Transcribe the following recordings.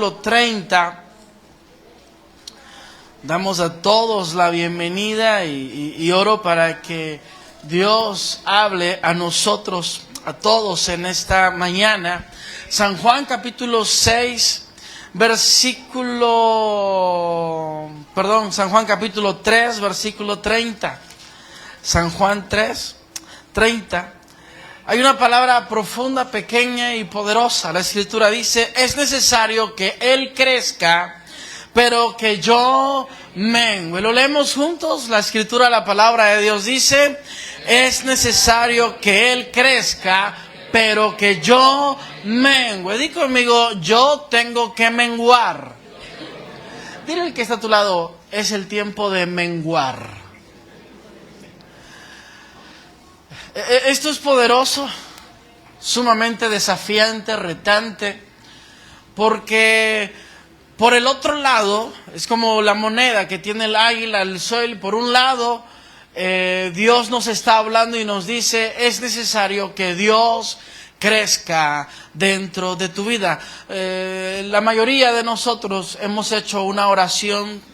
capítulo 30. Damos a todos la bienvenida y oro para que Dios hable a nosotros, a todos en esta mañana. San Juan capítulo 6, San Juan capítulo 3, versículo 30. San Juan 3, 30. Hay una palabra profunda, pequeña y poderosa. La Escritura dice: es necesario que Él crezca, pero que yo mengue. Lo leemos juntos. La Escritura, la palabra de Dios dice: es necesario que Él crezca, pero que yo mengue. Di conmigo: yo tengo que menguar. Dile al que está a tu lado: es el tiempo de menguar. Esto es poderoso, sumamente desafiante, retante, porque por el otro lado, es como la moneda que tiene el águila, el sol. Por un lado, Dios nos está hablando y nos dice: es necesario que Dios crezca dentro de tu vida. La mayoría de nosotros hemos hecho una oración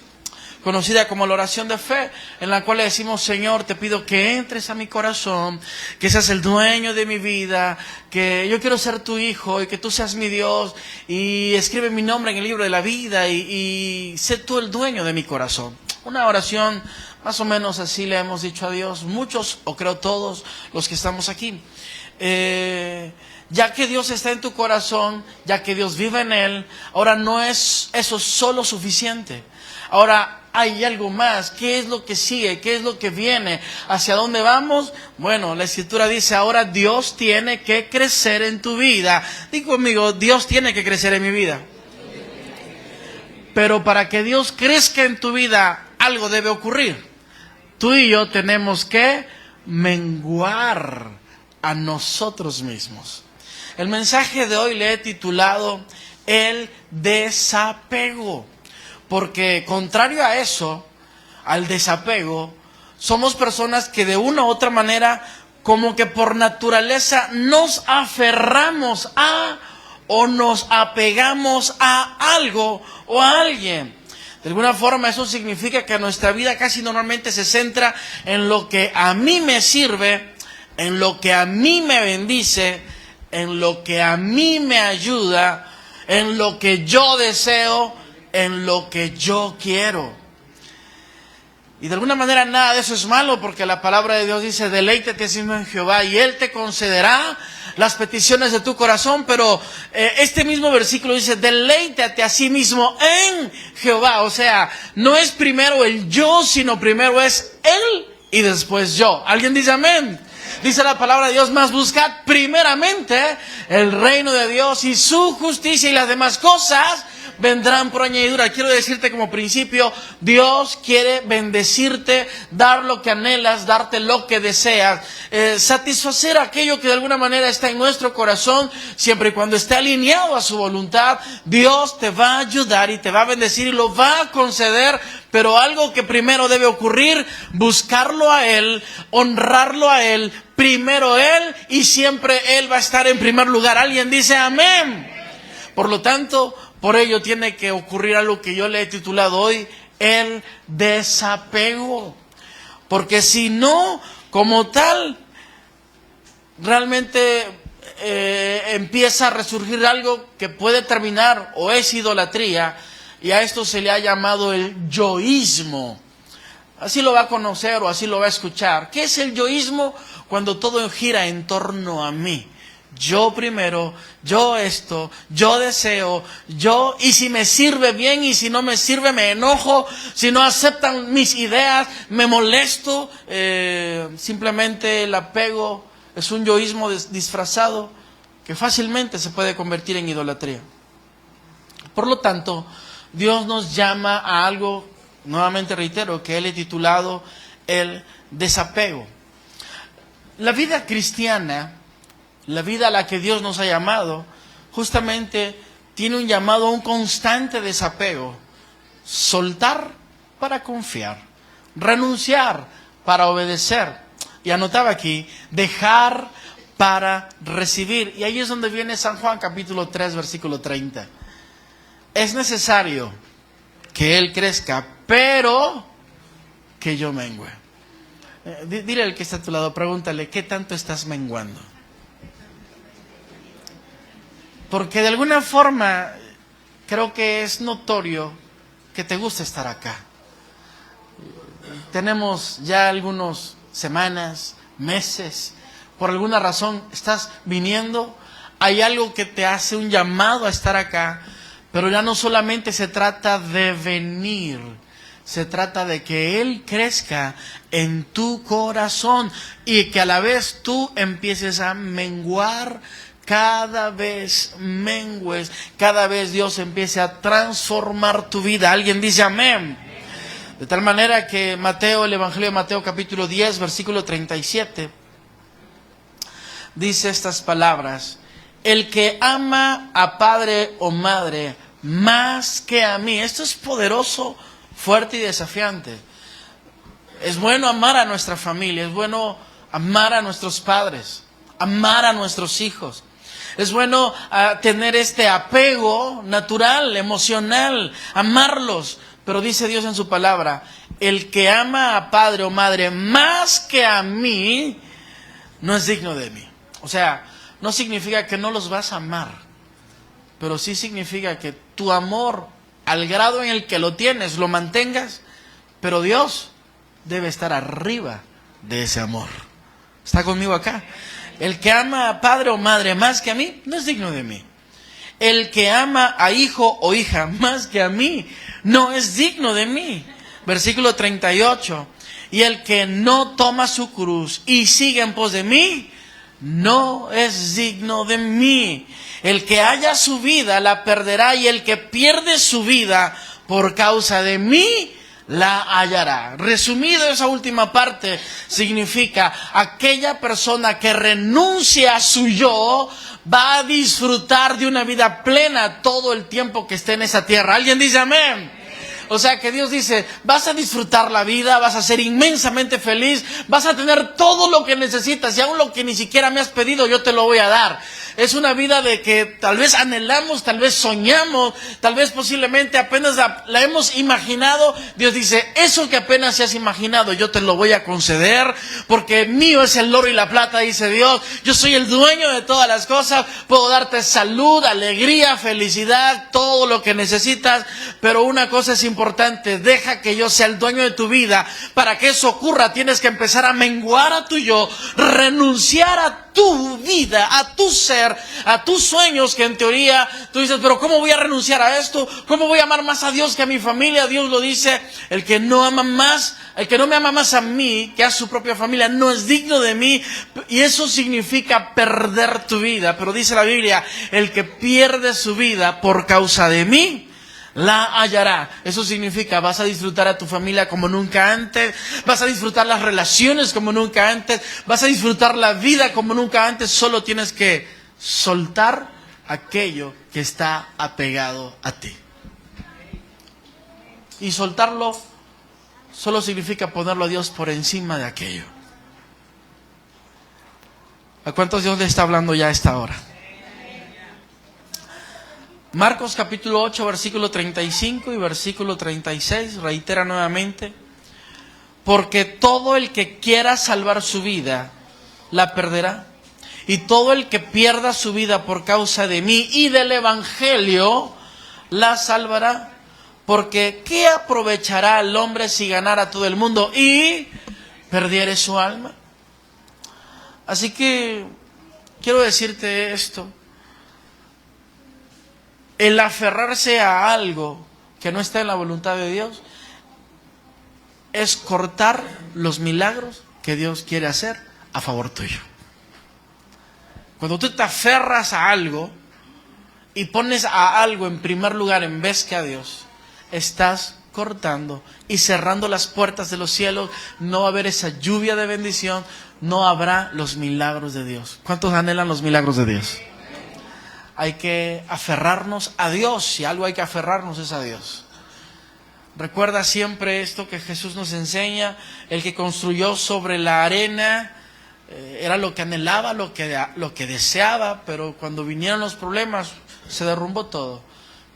conocida como la oración de fe, en la cual le decimos: Señor, te pido que entres a mi corazón, que seas el dueño de mi vida, que yo quiero ser tu hijo y que tú seas mi Dios, y escribe mi nombre en el libro de la vida y sé tú el dueño de mi corazón. Una oración más o menos así le hemos dicho a Dios, muchos, o creo todos los que estamos aquí. Ya que Dios está en tu corazón, ya que Dios vive en él, ahora no es eso solo suficiente. Ahora hay algo más. ¿Qué es lo que sigue? ¿Qué es lo que viene? ¿Hacia dónde vamos? Bueno, la Escritura dice: ahora Dios tiene que crecer en tu vida. Digo conmigo: Dios tiene que crecer en mi vida. Pero para que Dios crezca en tu vida, algo debe ocurrir. Tú y yo tenemos que menguar a nosotros mismos. El mensaje de hoy le he titulado: el desapego. Porque contrario a eso, al desapego, somos personas que de una u otra manera, como que por naturaleza, nos aferramos a o nos apegamos a algo o a alguien. De alguna forma eso significa que nuestra vida casi normalmente se centra en lo que a mí me sirve, en lo que a mí me bendice, en lo que a mí me ayuda, en lo que yo deseo, en lo que yo quiero. Y de alguna manera nada de eso es malo, porque la palabra de Dios dice: deleítate a sí mismo en Jehová y Él te concederá las peticiones de tu corazón. Pero este mismo versículo dice: deleítate a sí mismo en Jehová. O sea, no es primero el yo, sino primero es Él y después yo. ¿Alguien dice amén? Dice la palabra de Dios: mas buscad primeramente el reino de Dios y su justicia, y las demás cosas vendrán por añadidura. Quiero decirte como principio: Dios quiere bendecirte, dar lo que anhelas, darte lo que deseas, satisfacer aquello que de alguna manera está en nuestro corazón. Siempre y cuando esté alineado a su voluntad, Dios te va a ayudar y te va a bendecir y lo va a conceder. Pero algo que primero debe ocurrir: buscarlo a Él, honrarlo a Él, primero Él, y siempre Él va a estar en primer lugar. ¿Alguien dice amén? Por lo tanto, por ello tiene que ocurrir algo que yo le he titulado hoy: el desapego. Porque si no, como tal, realmente empieza a resurgir algo que puede terminar o es idolatría, y a esto se le ha llamado el yoísmo. Así lo va a conocer o así lo va a escuchar. ¿Qué es el yoísmo? Cuando todo gira en torno a mí. Yo primero, yo esto, yo deseo, yo, y si me sirve bien, y si no me sirve me enojo, si no aceptan mis ideas me molesto. Simplemente el apego es un yoísmo disfrazado que fácilmente se puede convertir en idolatría. Por lo tanto, Dios nos llama a algo, nuevamente reitero, que Él ha titulado el desapego. La vida cristiana, la vida a la que Dios nos ha llamado, justamente tiene un llamado a un constante desapego. Soltar para confiar, renunciar para obedecer. Y anotaba aquí: dejar para recibir. Y ahí es donde viene San Juan capítulo 3, versículo 30. es necesario que Él crezca, pero que yo mengüe. Dile al que está a tu lado, pregúntale, ¿qué tanto estás menguando? Porque de alguna forma creo que es notorio que te gusta estar acá. Tenemos ya algunas semanas, meses, por alguna razón estás viniendo, hay algo que te hace un llamado a estar acá, pero ya no solamente se trata de venir, se trata de que Él crezca en tu corazón y que a la vez tú empieces a menguar, cada vez mengues, cada vez Dios empiece a transformar tu vida. ¿Alguien dice amén? De tal manera que Mateo, el Evangelio de Mateo capítulo 10, versículo 37, dice estas palabras: el que ama a padre o madre más que a mí. Esto es poderoso, fuerte y desafiante. Es bueno amar a nuestra familia, es bueno amar a nuestros padres, amar a nuestros hijos. Es bueno tener este apego natural, emocional, amarlos. Pero dice Dios en su palabra, el que ama a padre o madre más que a mí, no es digno de mí. O sea, no significa que no los vas a amar, pero sí significa que tu amor, al grado en el que lo tienes, lo mantengas, pero Dios debe estar arriba de ese amor. ¿Está conmigo acá? El que ama a padre o madre más que a mí, no es digno de mí. El que ama a hijo o hija más que a mí, no es digno de mí. Versículo 38. Y el que no toma su cruz y sigue en pos de mí, no es digno de mí. El que haya su vida la perderá, y el que pierde su vida por causa de mí la hallará. Resumido, esa última parte significa aquella persona que renuncia a su yo va a disfrutar de una vida plena todo el tiempo que esté en esa tierra. ¿Alguien dice amén? O sea que Dios dice, vas a disfrutar la vida, vas a ser inmensamente feliz, vas a tener todo lo que necesitas, y aún lo que ni siquiera me has pedido yo te lo voy a dar. Es una vida de que tal vez anhelamos, tal vez soñamos, tal vez posiblemente apenas la hemos imaginado. Dios dice, eso que apenas se has imaginado yo te lo voy a conceder, porque mío es el oro y la plata, dice Dios. Yo soy el dueño de todas las cosas, puedo darte salud, alegría, felicidad, todo lo que necesitas. Pero una cosa es importante, deja que yo sea el dueño de tu vida. Para que eso ocurra tienes que empezar a menguar a tu yo, renunciar a tu vida, a tu ser, a tus sueños, que en teoría tú dices, pero ¿cómo voy a renunciar a esto? ¿Cómo voy a amar más a Dios que a mi familia? Dios lo dice, el que no me ama más a mí que a su propia familia no es digno de mí. Y eso significa perder tu vida. Pero dice la Biblia, el que pierde su vida por causa de mí la hallará. Eso significa, vas a disfrutar a tu familia como nunca antes, vas a disfrutar las relaciones como nunca antes, vas a disfrutar la vida como nunca antes. Solo tienes que soltar aquello que está apegado a ti. Y soltarlo solo significa ponerlo a Dios por encima de aquello. ¿A cuántos Dios le está hablando ya a esta hora? Marcos capítulo 8, versículo 35 y versículo 36, reitera nuevamente: porque todo el que quiera salvar su vida, la perderá. Y todo el que pierda su vida por causa de mí y del Evangelio, la salvará. Porque ¿qué aprovechará el hombre si ganara todo el mundo y perdiere su alma? Así que quiero decirte esto. El aferrarse a algo que no está en la voluntad de Dios es cortar los milagros que Dios quiere hacer a favor tuyo. Cuando tú te aferras a algo y pones a algo en primer lugar en vez que a Dios, estás cortando y cerrando las puertas de los cielos. No va a haber esa lluvia de bendición, no habrá los milagros de Dios. ¿Cuántos anhelan los milagros de Dios? Hay que aferrarnos a Dios. Si algo hay que aferrarnos es a Dios. Recuerda siempre esto que Jesús nos enseña: el que construyó sobre la arena era lo que anhelaba, lo que deseaba, pero cuando vinieron los problemas se derrumbó todo.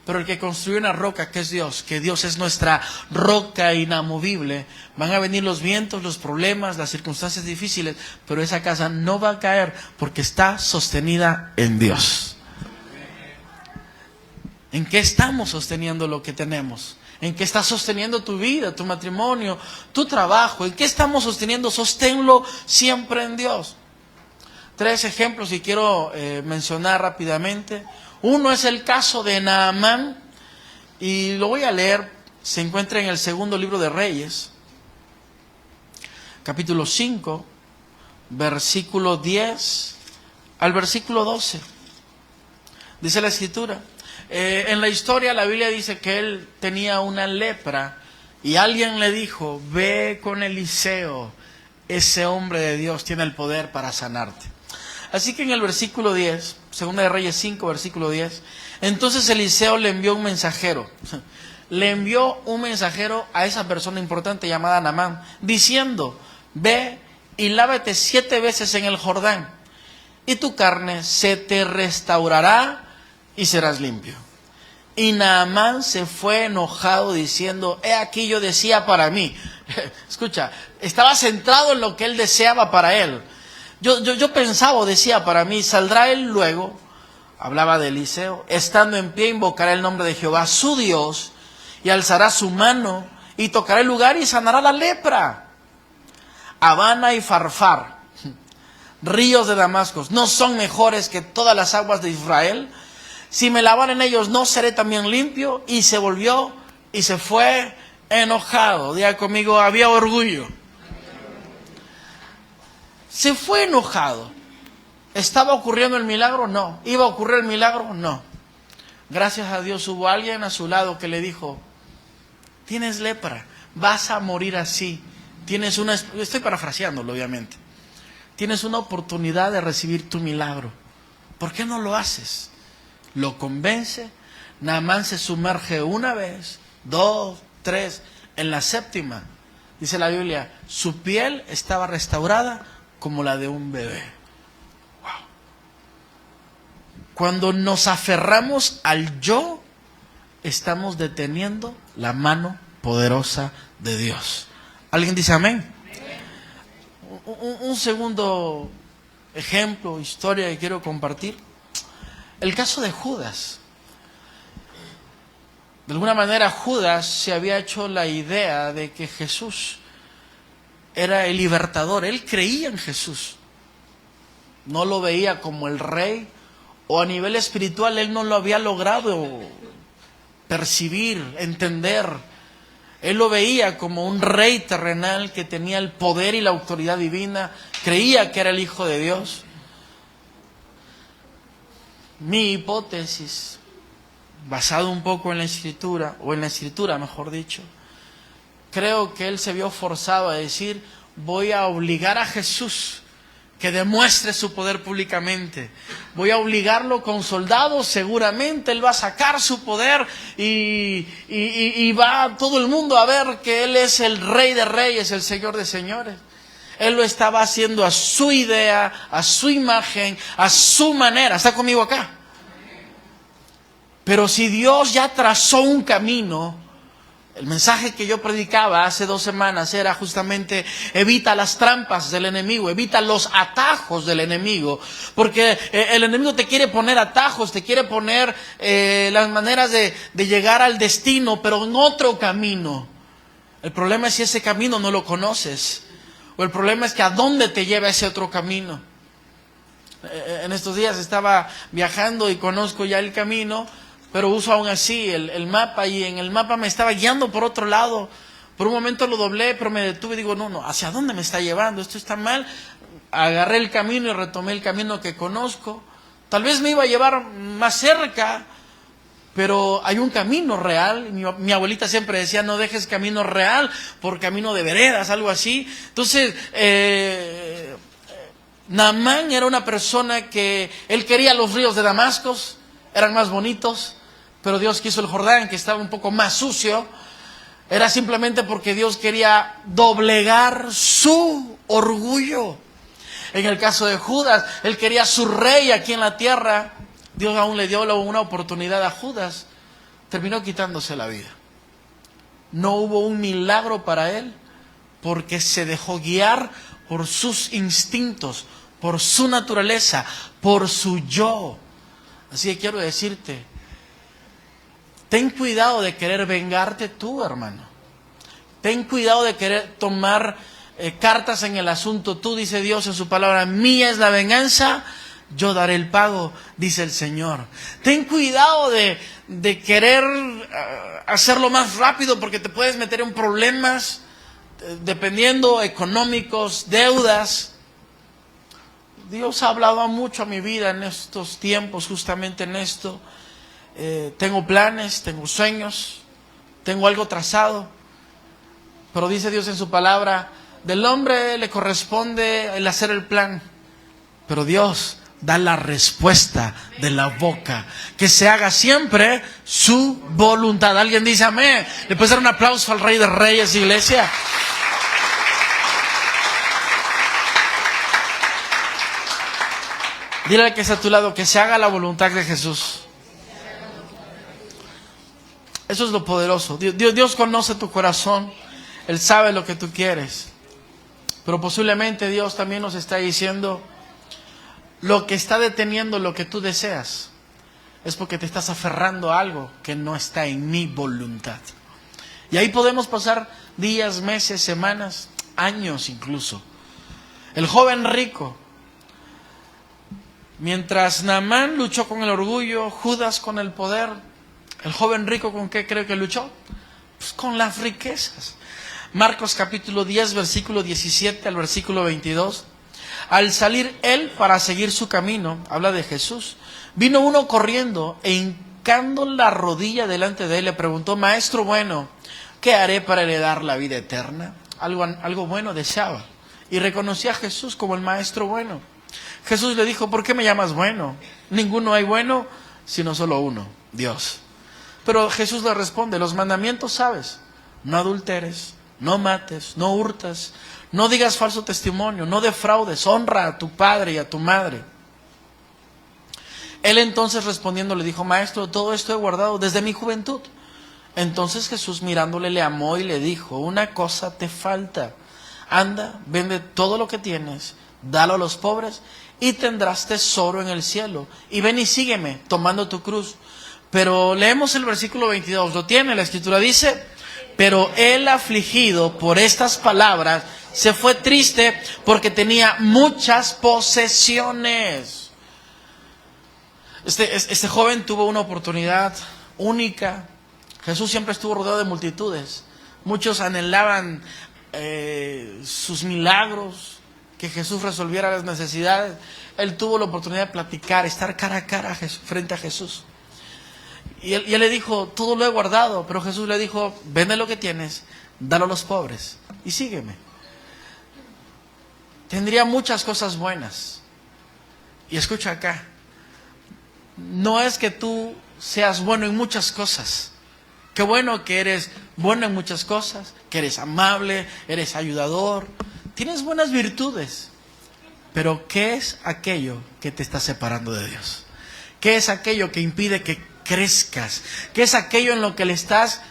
Pero el que construye una roca, que es Dios, que Dios es nuestra roca inamovible, van a venir los vientos, los problemas, las circunstancias difíciles, pero esa casa no va a caer porque está sostenida en Dios. ¿En qué estamos sosteniendo lo que tenemos? ¿En qué estás sosteniendo tu vida, tu matrimonio, tu trabajo? ¿En qué estamos sosteniendo? Sosténlo siempre en Dios. 3 ejemplos y quiero mencionar rápidamente. Uno es el caso de Naamán, y lo voy a leer. Se encuentra en el segundo libro de Reyes, capítulo 5, versículo 10 al versículo 12. Dice la Escritura. En la historia la Biblia dice que él tenía una lepra y alguien le dijo: ve con Eliseo, ese hombre de Dios tiene el poder para sanarte. Así que en el versículo 10, segunda de Reyes 5, versículo 10, entonces Eliseo le envió un mensajero. Le envió un mensajero a esa persona importante llamada Naamán, diciendo: ve y lávate 7 veces en el Jordán, y tu carne se te restaurará y serás limpio. Y Naamán se fue enojado diciendo: he aquí yo decía para mí. Escucha, estaba centrado en lo que él deseaba para él. Yo pensaba o decía para mí: saldrá él luego, hablaba de Eliseo, estando en pie invocará el nombre de Jehová su Dios, y alzará su mano y tocará el lugar y sanará la lepra. Habana y Farfar, ríos de Damasco, ¿no son mejores que todas las aguas de Israel? Si me lavar en ellos, ¿no seré también limpio? Y se volvió y se fue enojado. Diga conmigo: había orgullo. Se fue enojado. ¿Estaba ocurriendo el milagro? No. ¿Iba a ocurrir el milagro? No. Gracias a Dios hubo alguien a su lado que le dijo: tienes lepra, vas a morir así. Estoy parafraseándolo obviamente. Tienes una oportunidad de recibir tu milagro. ¿Por qué no lo haces? Lo convence. Naamán se sumerge 1 vez, 2, 3. En la 7ª, dice la Biblia, su piel estaba restaurada como la de un bebé. Wow. Cuando nos aferramos al yo, estamos deteniendo la mano poderosa de Dios. ¿Alguien dice amén? Un segundo ejemplo, historia que quiero compartir. El caso de Judas. De alguna manera Judas se había hecho la idea de que Jesús era el libertador. Él creía en Jesús. No lo veía como el rey, o a nivel espiritual él no lo había logrado percibir, entender. Él lo veía como un rey terrenal que tenía el poder y la autoridad divina. Creía que era el Hijo de Dios. Mi hipótesis, basado un poco en la Escritura, o en la Escritura mejor dicho, creo que él se vio forzado a decir: voy a obligar a Jesús que demuestre su poder públicamente. Voy a obligarlo con soldados, seguramente él va a sacar su poder y va todo el mundo a ver que él es el Rey de Reyes, el Señor de Señores. Él lo estaba haciendo a su idea, a su imagen, a su manera. ¿Está conmigo acá? Pero si Dios ya trazó un camino, el mensaje que yo predicaba hace 2 semanas era justamente: evita las trampas del enemigo, evita los atajos del enemigo, porque el enemigo te quiere poner atajos, te quiere poner las maneras de llegar al destino, pero en otro camino. El problema es si ese camino no lo conoces, o el problema es que a dónde te lleva ese otro camino. En estos días estaba viajando y conozco ya el camino, pero uso aún así el mapa, y en el mapa me estaba guiando por otro lado. Por un momento lo doblé, pero me detuve y digo: no, ¿hacia dónde me está llevando? Esto está mal. Agarré el camino y retomé el camino que conozco. Tal vez me iba a llevar más cerca, pero hay un camino real. Mi abuelita siempre decía: no dejes camino real por camino de veredas, algo así. Entonces, Naamán era una persona que él quería los ríos de Damasco, eran más bonitos, pero Dios quiso el Jordán, que estaba un poco más sucio. Era simplemente porque Dios quería doblegar su orgullo. En el caso de Judas, él quería su rey aquí en la tierra. Dios aún le dio una oportunidad a Judas terminó quitándose la vida. No hubo un milagro para él porque se dejó guiar por sus instintos, por su naturaleza, por su yo. Así que quiero decirte, ten cuidado de querer vengarte tú, hermano. Ten cuidado de querer tomar cartas en el asunto. Tú, dice Dios en su palabra, mía es la venganza, yo daré el pago, dice el Señor. Ten cuidado de querer hacerlo más rápido porque te puedes meter en problemas, dependiendo, económicos, deudas. Dios ha hablado mucho a mi vida en estos tiempos, justamente en esto. Tengo planes, tengo sueños, tengo algo trazado. Pero dice Dios en su palabra, del hombre le corresponde el hacer el plan, pero Dios da la respuesta de la boca, que se haga siempre su voluntad. ¿Alguien dice amén? ¿Le puedes dar un aplauso al Rey de Reyes, iglesia? Dile al que está a tu lado que se haga la voluntad de Jesús. Eso es lo poderoso. Dios conoce tu corazón. Él sabe lo que tú quieres. Pero posiblemente Dios también nos está diciendo, lo que está deteniendo lo que tú deseas es porque te estás aferrando a algo que no está en mi voluntad. Y ahí podemos pasar días, meses, semanas, años incluso. El joven rico, mientras Naamán luchó con el orgullo, Judas con el poder, el joven rico ¿con qué creo que luchó? Pues con las riquezas. Marcos capítulo 10, versículo 17 al versículo 22. Al salir él para seguir su camino, habla de Jesús, vino uno corriendo e hincando la rodilla delante de él, le preguntó, maestro bueno, ¿qué haré para heredar la vida eterna? Algo bueno deseaba. Y reconoció a Jesús como el maestro bueno. Jesús le dijo, ¿por qué me llamas bueno? Ninguno hay bueno, sino solo uno, Dios. Pero Jesús le responde, los mandamientos sabes, no adulteres, no mates, no hurtas, no digas falso testimonio, no defraudes, honra a tu padre y a tu madre. Él entonces respondiendo le dijo, maestro, todo esto he guardado desde mi juventud. Entonces Jesús mirándole le amó y le dijo, una cosa te falta, anda, vende todo lo que tienes, dalo a los pobres y tendrás tesoro en el cielo. Y ven y sígueme, tomando tu cruz. Pero leemos el versículo 22, lo tiene, la escritura dice, pero él afligido por estas palabras se fue triste porque tenía muchas posesiones. Este joven tuvo una oportunidad única. Jesús siempre estuvo rodeado de multitudes. Muchos anhelaban sus milagros, que Jesús resolviera las necesidades. Él tuvo la oportunidad de platicar, estar cara a cara frente a Jesús. Y él le dijo, todo lo he guardado. Pero Jesús le dijo, vende lo que tienes, dalo a los pobres y sígueme. Tendría muchas cosas buenas. Y escucha acá, no es que tú seas bueno en muchas cosas. Qué bueno que eres bueno en muchas cosas, que eres amable, eres ayudador, tienes buenas virtudes. Pero ¿qué es aquello que te está separando de Dios? ¿Qué es aquello que impide que crezcas? ¿Qué es aquello en lo que le estás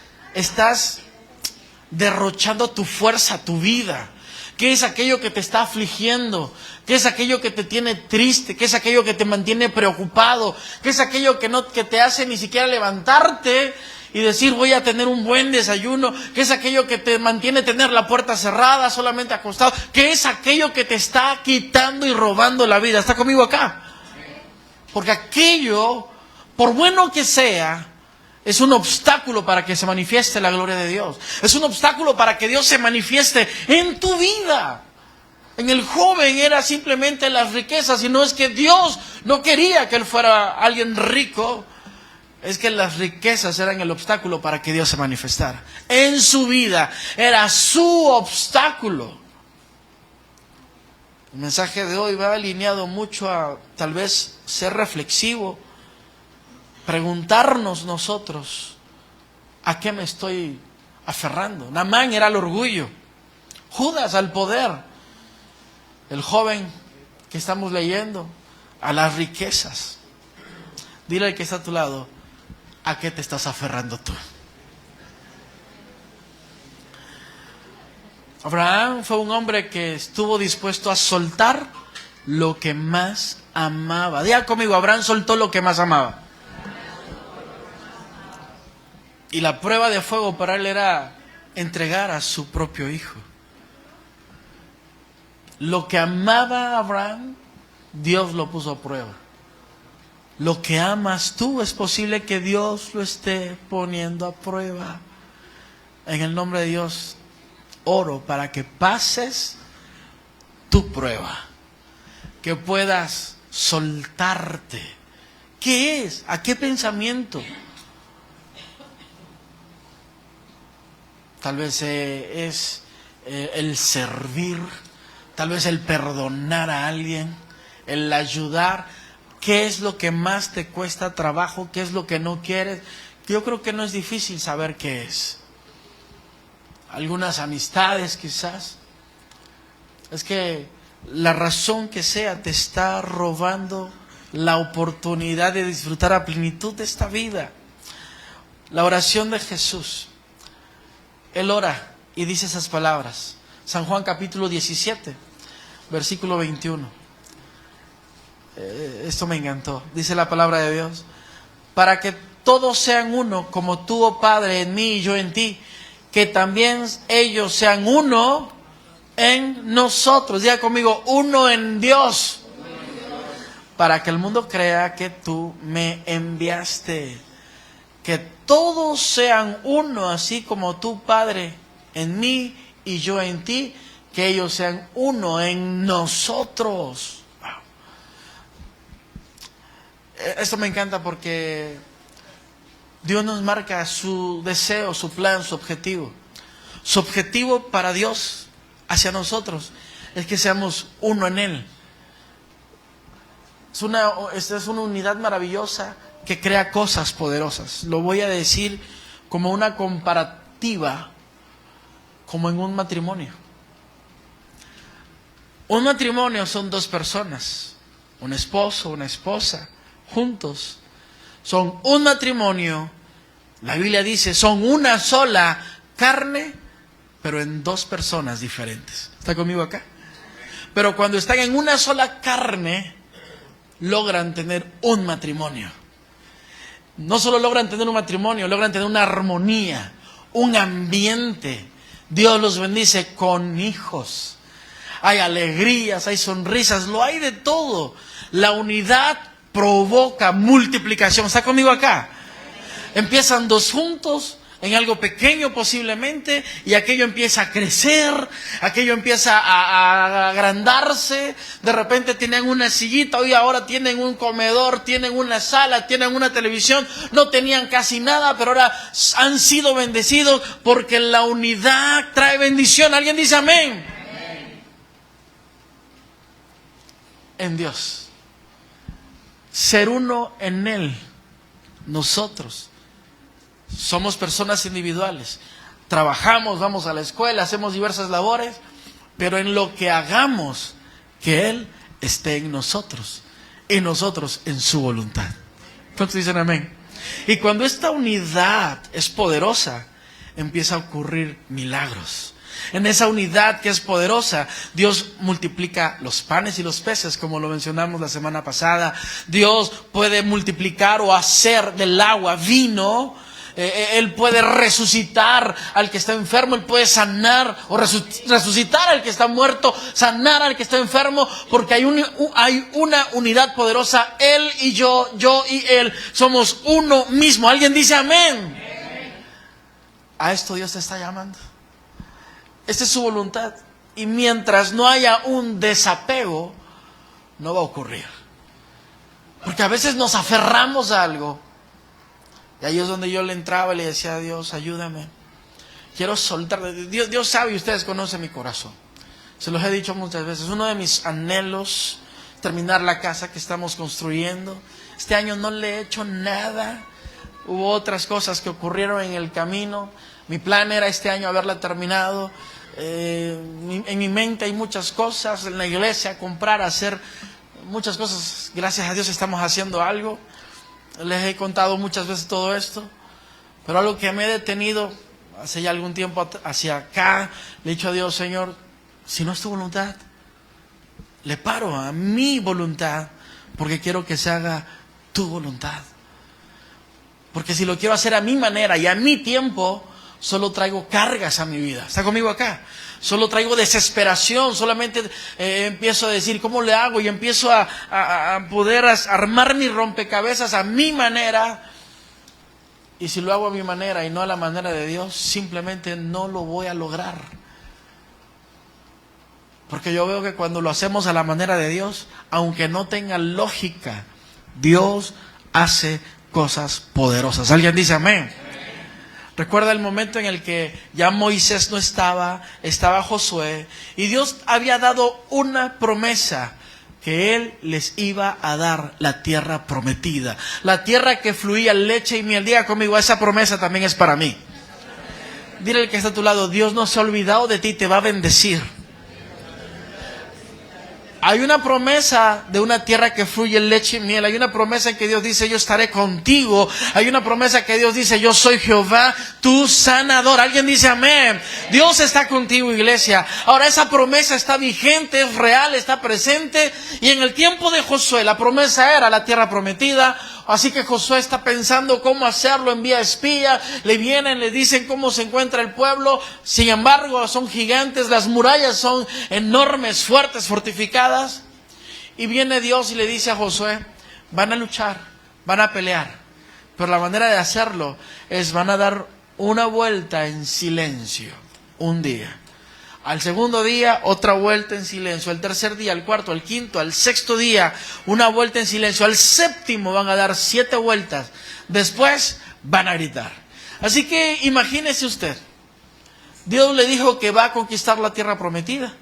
derrochando tu fuerza, tu vida? ¿Qué es aquello que te está afligiendo? ¿Qué es aquello que te tiene triste? ¿Qué es aquello que te mantiene preocupado? ¿Qué es aquello que te hace ni siquiera levantarte y decir voy a tener un buen desayuno? ¿Qué es aquello que te mantiene tener la puerta cerrada, solamente acostado? ¿Qué es aquello que te está quitando y robando la vida? ¿Está conmigo acá? Porque aquello, por bueno que sea, es un obstáculo para que se manifieste la gloria de Dios. Es un obstáculo para que Dios se manifieste en tu vida. En el joven era simplemente las riquezas, y no es que Dios no quería que él fuera alguien rico, es que las riquezas eran el obstáculo para que Dios se manifestara. En su vida era su obstáculo. El mensaje de hoy va alineado mucho a tal vez ser reflexivo, preguntarnos nosotros, ¿a qué me estoy aferrando? Naamán era al orgullo, Judas al poder, el joven que estamos leyendo a las riquezas. Dile al que está a tu lado, ¿A qué te estás aferrando tú? Abraham fue un hombre que estuvo dispuesto a soltar lo que más amaba. Diga conmigo, Abraham soltó lo que más amaba. Y la prueba de fuego para él era entregar a su propio hijo. Lo que amaba Abraham, Dios lo puso a prueba. Lo que amas tú, es posible que Dios lo esté poniendo a prueba. En el nombre de Dios, oro para que pases tu prueba. Que puedas soltarte. ¿Qué es? ¿A qué pensamiento? Tal vez es el servir, tal vez el perdonar a alguien, el ayudar. ¿Qué es lo que más te cuesta trabajo? ¿Qué es lo que no quieres? Yo creo que no es difícil saber qué es. Algunas amistades quizás. Es que la razón que sea te está robando la oportunidad de disfrutar a plenitud de esta vida. La oración de Jesús. Él ora y dice esas palabras. San Juan capítulo 17, versículo 21. Esto me encantó. Dice la palabra de Dios: para que todos sean uno, como tú, oh Padre, en mí y yo en ti, que también ellos sean uno en nosotros. Diga conmigo, uno en Dios. Para que el mundo crea que tú me enviaste. Que todos sean uno, así como tú, Padre, en mí y yo en ti, que ellos sean uno en nosotros. Esto me encanta porque Dios nos marca su deseo, su plan, su objetivo. Su objetivo para Dios hacia nosotros es que seamos uno en Él. Esta es una unidad maravillosa que crea cosas poderosas. Lo voy a decir como una comparativa, como en un matrimonio. Un matrimonio son dos personas, un esposo, una esposa, juntos. Son un matrimonio. La Biblia dice, son una sola carne, pero en dos personas diferentes. ¿Está conmigo acá? Pero cuando están en una sola carne, logran tener un matrimonio. No solo logran tener un matrimonio, logran tener una armonía, un ambiente. Dios los bendice con hijos. Hay alegrías, hay sonrisas, lo hay de todo. La unidad provoca multiplicación. ¿Está conmigo acá? Empiezan dos juntos en algo pequeño posiblemente, y aquello empieza a crecer, aquello empieza a agrandarse. De repente tienen una sillita, hoy ahora tienen un comedor, tienen una sala, tienen una televisión. No tenían casi nada, pero ahora han sido bendecidos porque la unidad trae bendición. ¿Alguien dice amén? Amén. En Dios. Ser uno en Él. Nosotros somos personas individuales. Trabajamos, vamos a la escuela, hacemos diversas labores, pero en lo que hagamos, que Él esté en nosotros y nosotros en su voluntad. ¿Cuántos dicen amén? Y cuando esta unidad es poderosa, empieza a ocurrir milagros. En esa unidad que es poderosa, Dios multiplica los panes y los peces, como lo mencionamos la semana pasada. Dios puede multiplicar o hacer del agua vino. Él puede resucitar al que está enfermo. Él puede sanar o resucitar al que está muerto, sanar al que está enfermo, porque hay una unidad poderosa. Él y yo y Él somos uno mismo. ¿Alguien dice amén? Amén. A esto Dios te está llamando. Esta es su voluntad. Y mientras no haya un desapego, no va a ocurrir. Porque a veces nos aferramos a algo. Y ahí es donde yo le entraba y le decía a Dios, ayúdame. Quiero soltar. Dios sabe y ustedes conocen mi corazón. Se los he dicho muchas veces. Uno de mis anhelos, terminar la casa que estamos construyendo. Este año no le he hecho nada. Hubo otras cosas que ocurrieron en el camino. Mi plan era este año haberla terminado. En mi mente hay muchas cosas. En la iglesia, comprar, hacer muchas cosas. Gracias a Dios estamos haciendo algo. Les he contado muchas veces todo esto, pero algo que me he detenido hace ya algún tiempo hacia acá, le he dicho a Dios, Señor, si no es tu voluntad, le paro a mi voluntad, porque quiero que se haga tu voluntad. Porque si lo quiero hacer a mi manera y a mi tiempo, solo traigo cargas a mi vida. ¿Está conmigo acá? Solo traigo desesperación, solamente empiezo a decir, ¿cómo le hago? Y empiezo a poder armar mi rompecabezas a mi manera. Y si lo hago a mi manera y no a la manera de Dios, simplemente no lo voy a lograr. Porque yo veo que cuando lo hacemos a la manera de Dios, aunque no tenga lógica, Dios hace cosas poderosas. ¿Alguien dice amén? Recuerda el momento en el que ya Moisés no estaba Josué, y Dios había dado una promesa, que Él les iba a dar la tierra prometida, la tierra que fluía leche y miel. Diga conmigo, esa promesa también es para mí. Dile al que está a tu lado, Dios no se ha olvidado de ti, te va a bendecir. Hay una promesa de una tierra que fluye leche y miel. Hay una promesa en que Dios dice, yo estaré contigo. Hay una promesa que Dios dice, yo soy Jehová, tu sanador. Alguien dice amén. Dios está contigo, iglesia. Ahora esa promesa está vigente, es real, está presente. Y en el tiempo de Josué, la promesa era la tierra prometida. Así que Josué está pensando cómo hacerlo, envía espía, le vienen, le dicen cómo se encuentra el pueblo. Sin embargo, son gigantes, las murallas son enormes, fuertes, fortificadas. Y viene Dios y le dice a Josué, van a luchar, van a pelear, pero la manera de hacerlo es, van a dar una vuelta en silencio, un día. Al segundo día, otra vuelta en silencio. Al tercer día, al cuarto, al quinto, al sexto día, una vuelta en silencio. Al séptimo van a dar 7 vueltas. Después van a gritar. Así que imagínese usted. Dios le dijo que va a conquistar la tierra prometida.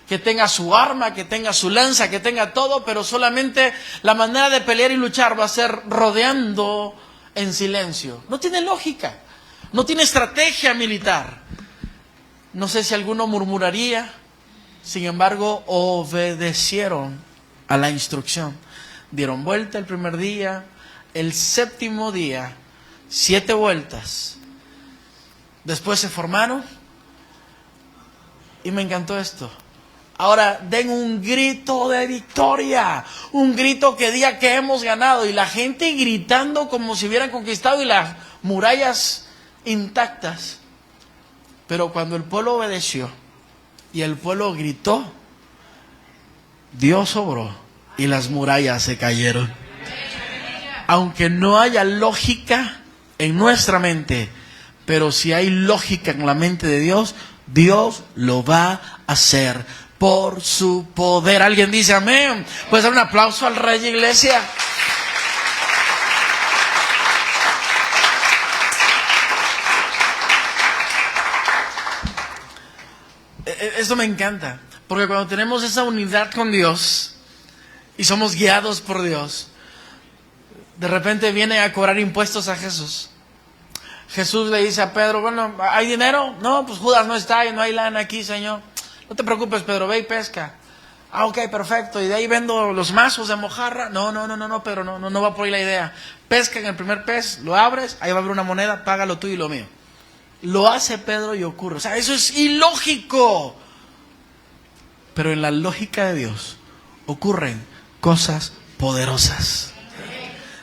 Que tenga su arma, que tenga su lanza, que tenga todo, pero solamente la manera de pelear y luchar va a ser rodeando en silencio. No tiene lógica. No tiene estrategia militar. No sé si alguno murmuraría, sin embargo, obedecieron a la instrucción. Dieron vuelta el primer día, el séptimo día, 7 vueltas. Después se formaron y me encantó esto. Ahora den un grito de victoria, un grito que diga que hemos ganado. Y la gente gritando como si hubieran conquistado y las murallas intactas. Pero cuando el pueblo obedeció y el pueblo gritó, Dios obró y las murallas se cayeron. Aunque no haya lógica en nuestra mente, pero si hay lógica en la mente de Dios, Dios lo va a hacer por su poder. ¿Alguien dice amén? Pues dar un aplauso al Rey, iglesia. Esto me encanta, porque cuando tenemos esa unidad con Dios y somos guiados por Dios, de repente viene a cobrar impuestos a Jesús. Jesús le dice a Pedro, bueno, ¿hay dinero? No, pues Judas no está y no hay lana aquí, Señor. No te preocupes, Pedro, ve y pesca. Ah, ok, perfecto. Y de ahí vendo los mazos de mojarra. No, Pedro, no va por ahí la idea. Pesca en el primer pez, lo abres, ahí va a haber una moneda, paga lo tuyo y lo mío. Lo hace Pedro y ocurre. O sea, eso es ilógico. Pero en la lógica de Dios ocurren cosas poderosas.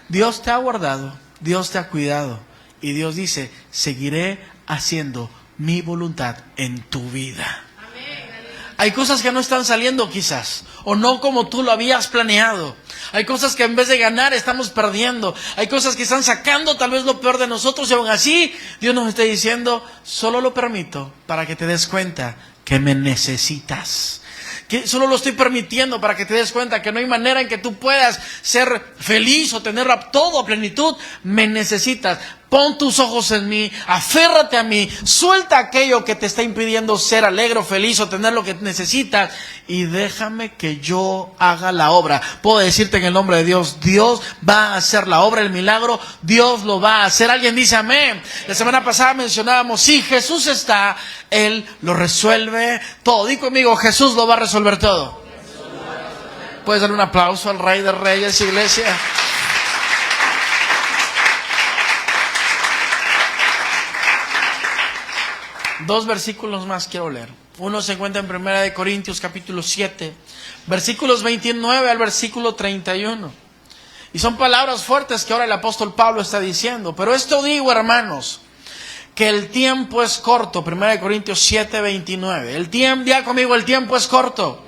Dios te ha guardado, Dios te ha cuidado. Y Dios dice, seguiré haciendo mi voluntad en tu vida. Hay cosas que no están saliendo quizás, o no como tú lo habías planeado. Hay cosas que en vez de ganar estamos perdiendo. Hay cosas que están sacando tal vez lo peor de nosotros, y aún así Dios nos está diciendo, solo lo permito para que te des cuenta que me necesitas. Que solo lo estoy permitiendo para que te des cuenta que no hay manera en que tú puedas ser feliz o tener todo a plenitud. Me necesitas. Pon tus ojos en mí, aférrate a mí, suelta aquello que te está impidiendo ser alegre o feliz o tener lo que necesitas y déjame que yo haga la obra. Puedo decirte en el nombre de Dios, Dios va a hacer la obra, el milagro, Dios lo va a hacer. Alguien dice amén. La semana pasada mencionábamos, si Jesús está, Él lo resuelve todo. Di conmigo, Jesús lo va a resolver todo. Puedes dar un aplauso al Rey de Reyes, iglesia. 2 versículos más quiero leer. Uno se encuentra en 1 Corintios capítulo 7, versículos 29 al versículo 31. Y son palabras fuertes que ahora el apóstol Pablo está diciendo. Pero esto digo, hermanos, que el tiempo es corto. 1 Corintios 7, 29. Diga conmigo, el tiempo es corto.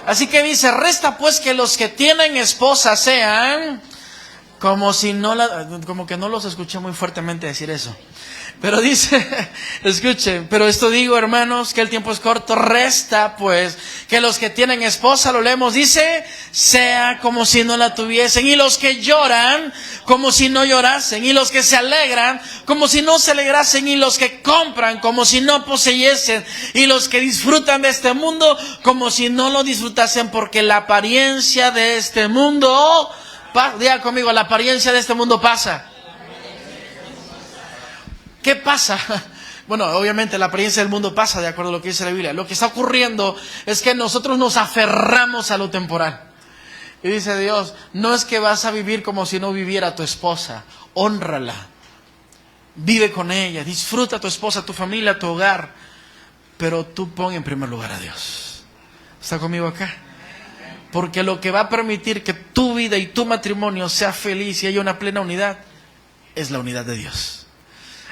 Así que dice, resta pues que los que tienen esposa sean como si no como que no los escuché muy fuertemente decir eso. Pero dice, escuchen, pero esto digo, hermanos, que el tiempo es corto, resta pues que los que tienen esposa, lo leemos, dice, sea como si no la tuviesen, y los que lloran como si no llorasen, y los que se alegran como si no se alegrasen, y los que compran como si no poseyesen, y los que disfrutan de este mundo como si no lo disfrutasen, porque la apariencia de este mundo, diga conmigo, la apariencia de este mundo pasa. ¿Qué pasa? Bueno, obviamente la apariencia del mundo pasa de acuerdo a lo que dice la Biblia. Lo que está ocurriendo es que nosotros nos aferramos a lo temporal. Y dice Dios, no es que vas a vivir como si no viviera tu esposa. Hónrala. Vive con ella. Disfruta a tu esposa, tu familia, tu hogar. Pero tú pon en primer lugar a Dios. ¿Está conmigo acá? Porque lo que va a permitir que tu vida y tu matrimonio sea feliz y haya una plena unidad es la unidad de Dios.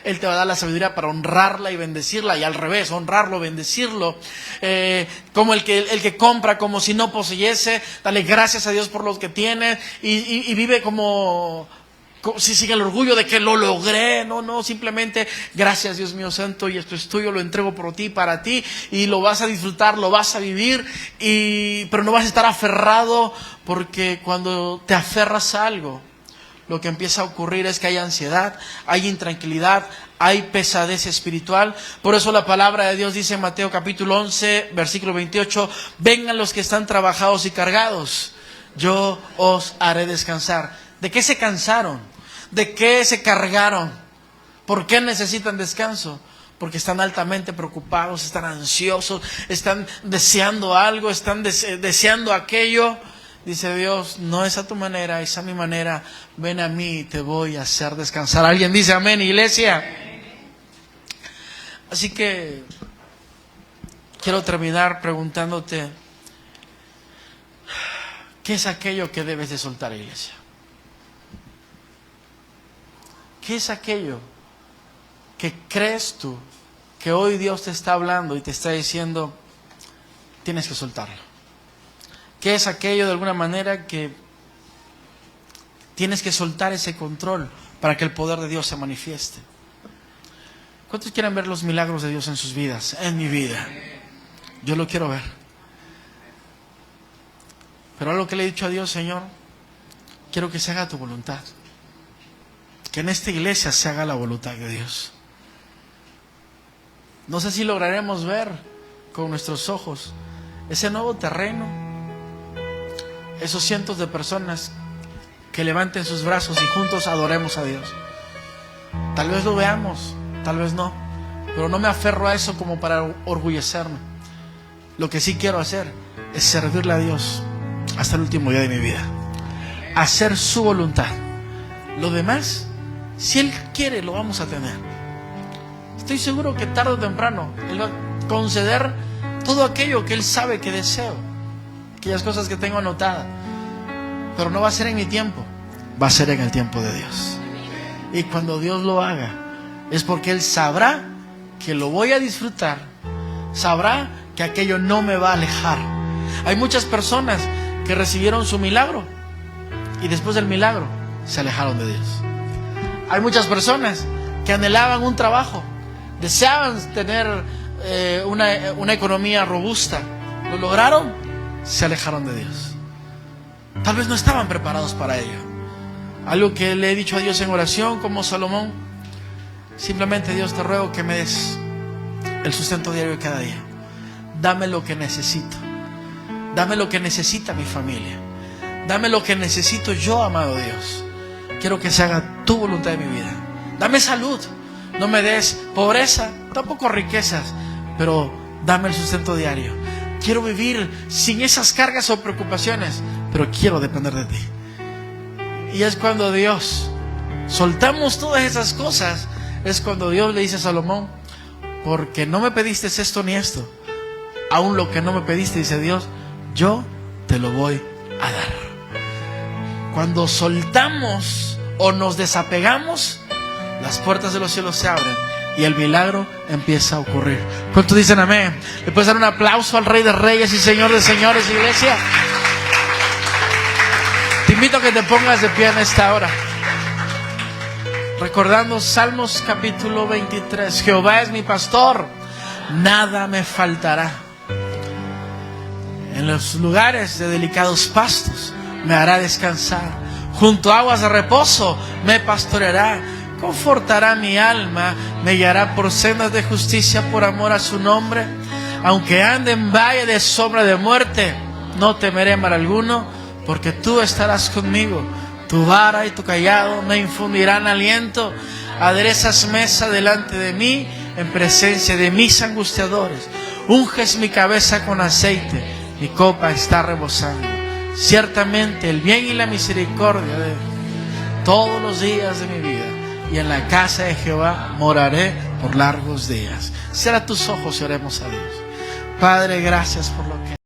Él te va a dar la sabiduría para honrarla y bendecirla, y al revés, honrarlo, bendecirlo. Como el que compra como si no poseyese, dale gracias a Dios por lo que tiene y vive como si sigue el orgullo de que lo logré. No, simplemente gracias Dios mío santo, y esto es tuyo, lo entrego por ti, para ti, y lo vas a disfrutar, lo vas a vivir, pero no vas a estar aferrado, porque cuando te aferras a algo, lo que empieza a ocurrir es que hay ansiedad, hay intranquilidad, hay pesadez espiritual. Por eso la palabra de Dios dice en Mateo capítulo 11, versículo 28, vengan los que están trabajados y cargados, yo os haré descansar. ¿De qué se cansaron? ¿De qué se cargaron? ¿Por qué necesitan descanso? Porque están altamente preocupados, están ansiosos, están deseando algo, están deseando aquello. Dice Dios, no es a tu manera, es a mi manera. Ven a mí y te voy a hacer descansar. ¿Alguien dice amén, iglesia? Así que quiero terminar preguntándote, ¿qué es aquello que debes de soltar, iglesia? ¿Qué es aquello que crees tú que hoy Dios te está hablando y te está diciendo, tienes que soltarlo? ¿Qué es aquello de alguna manera que tienes que soltar ese control para que el poder de Dios se manifieste? ¿Cuántos quieren ver los milagros de Dios en sus vidas? En mi vida. Yo lo quiero ver. Pero algo que le he dicho a Dios, Señor, quiero que se haga tu voluntad. Que en esta iglesia se haga la voluntad de Dios. No sé si lograremos ver con nuestros ojos ese nuevo terreno, esos cientos de personas que levanten sus brazos y juntos adoremos a Dios. Tal vez lo veamos, tal vez no, pero no me aferro a eso como para orgullecerme. Lo que sí quiero hacer es servirle a Dios hasta el último día de mi vida, hacer su voluntad. Lo demás, si Él quiere, lo vamos a tener. Estoy seguro que tarde o temprano Él va a conceder todo aquello que Él sabe que deseo, aquellas cosas que tengo anotadas. Pero no va a ser en mi tiempo, va a ser en el tiempo de Dios. Y cuando Dios lo haga, es porque Él sabrá que lo voy a disfrutar, sabrá que aquello no me va a alejar. Hay muchas personas que recibieron su milagro y después del milagro se alejaron de Dios. Hay muchas personas que anhelaban un trabajo, deseaban tener una economía robusta, lo lograron, se alejaron de Dios. Tal vez no estaban preparados para ello. Algo que le he dicho a Dios en oración, como Salomón, simplemente Dios, te ruego que me des el sustento diario de cada día. Dame lo que necesito. Dame lo que necesita mi familia. Dame lo que necesito yo, amado Dios. Quiero que se haga tu voluntad en mi vida. Dame salud. No me des pobreza, tampoco riquezas, pero dame el sustento diario. Quiero vivir sin esas cargas o preocupaciones, pero quiero depender de ti. Y es cuando Dios, soltamos todas esas cosas, es cuando Dios le dice a Salomón, porque no me pediste esto ni esto. Aún lo que no me pediste, dice Dios, yo te lo voy a dar. Cuando soltamos o nos desapegamos, las puertas de los cielos se abren y el milagro empieza a ocurrir. ¿Cuántos dicen amén? ¿Le puedes dar un aplauso al Rey de Reyes y Señor de Señores, iglesia? Te invito a que te pongas de pie en esta hora, recordando Salmos capítulo 23. Jehová es mi pastor, nada me faltará. En los lugares de delicados pastos me hará descansar. Junto a aguas de reposo me pastoreará. Confortará mi alma, me guiará por sendas de justicia por amor a su nombre. Aunque ande en valle de sombra de muerte, no temeré mal alguno, porque tú estarás conmigo. Tu vara y tu cayado me infundirán aliento. Aderezas mesa delante de mí, en presencia de mis angustiadores. Unges mi cabeza con aceite, mi copa está rebosando. Ciertamente el bien y la misericordia de todos los días de mi vida, y en la casa de Jehová moraré por largos días. Cierra tus ojos y oremos a Dios. Padre, gracias por lo que